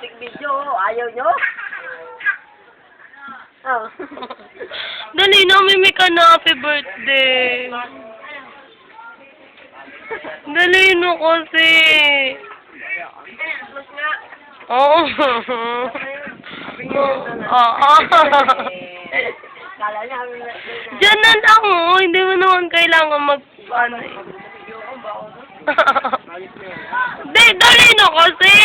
music video. Ayaw nyo? Oh. Dali na, mimi ka na. Happy birthday. Dali na kasi. Oo. Oo. Kala niya happy birthday na. Diyan na lang, oh. Hindi mo naman kailangan ano eh. Di, dali na kasi.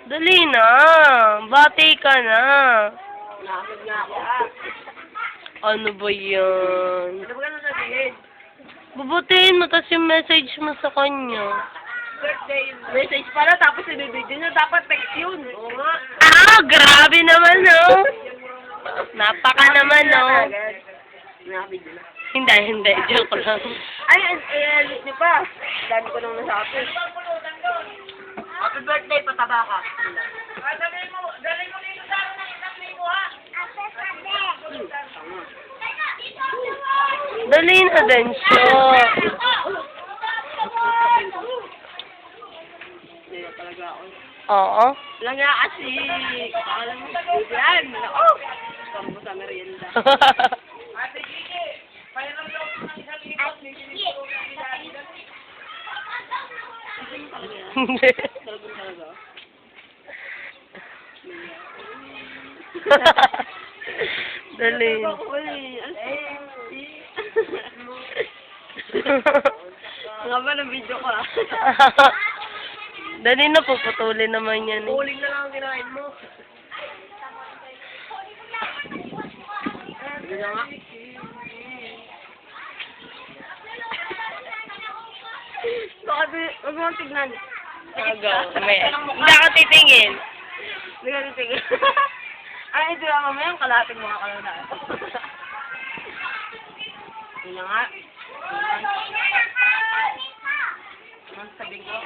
Dali na. Bati ka na. Nakakit nga ako. Ano ba yan? Ano ba gano'n sabihin? Babutiin mo, tapos yung message mo sa kanya. Birthday message pala, tapos ibibigyan niya. Dapat text yun. Oo nga. Ah, grabe naman, no? Napaka naman, no? Nakabidyo na. Hindi. Joke lang. Ay, i-edit niyo pa. Dami ko nang nasabi. Happy birthday, pataba ka. Dali mo dito sa akin ng isang libo, ha? Dali na din siya. Hindi na talaga ako. Oo. Lang nga kasi. Alam mo, yan. Ako. Gusto mo sa merienda. Ate Gigi, pahiram daw ko ng isang libo. Hindi. Talaga. Dali. Nga ba ng video ko, ah? Dali na, puputulin naman yan. Eh. Uling na lang ang kinain mo. Sige na nga. Huwag mo tignan. Hindi ako titingin. Hindi ka titigil. Ay, ito lang mamaya ang kalating mga kalaw na. Yun na nga. Ano sabihin ko?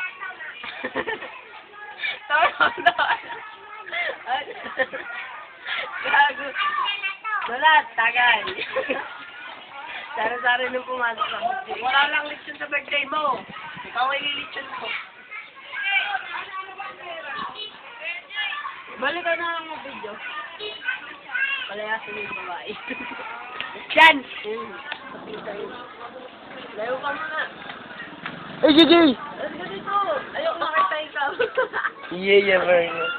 Tawa. Gago. Wala, tagal. Sari-sari nung pumasok sa birthday. Wala lang lechon sa birthday mo. Ikaw ay lilechon ko. Balik ka na lang ng video. Palayasin mo yung babae. Diyan! Layo ka muna. Ay, Gigi! Let's go dito. Ayoko makita ikaw. Yeah, very good.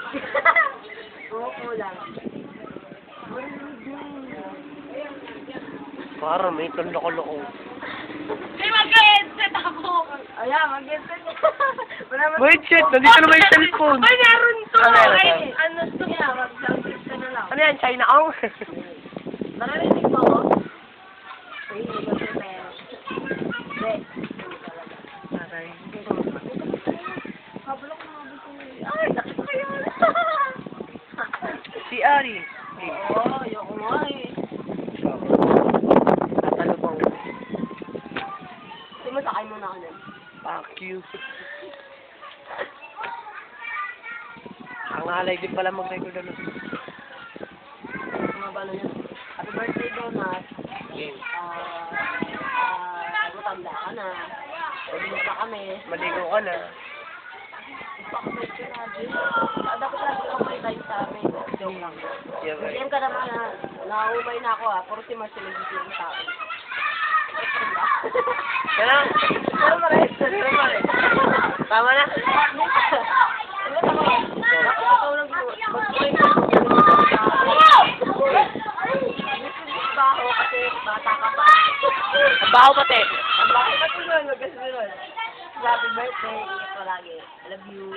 Oo, lang. Para may kandok-loko. Hey, mag-headset ako. Ayan, mag-headset. Wait, shit! Nandito na may cellphone. Ay, meron to. Ano yan, Ay, ito? ano to? Mag-headset ka na lang. Ano yan, China Ong? Narinig mo ako? Ay, mag-headset na yan. Hindi. Aray. Kabulok mo mga gusto mo. Ay, nakita kayo. Si Ari. Oo, ayoko nga eh. Tatalubang. Hindi mo sakay muna ako nun. Fuck you. Ang alay din pala mag-record ano. Mga balo yan. Happy birthday, Donut. Game. Matanda ka na. Ulit na kami. Maligo ka na. Pakapit ka na, Jay. Dapat lang kapag tayo sa amin. Joke lang. Yeah, very Hindi ka naman na. Naumay na ako, ah. Puro si Marcelo yung tao. Kaya Pero maraming. tama na. Ano tama ka? Ikaw lang mag-play ka. Baho kasi bata ka pa. Baho pati. Bakit ka tulad? Happy birthday. Ingat palagi. I love you.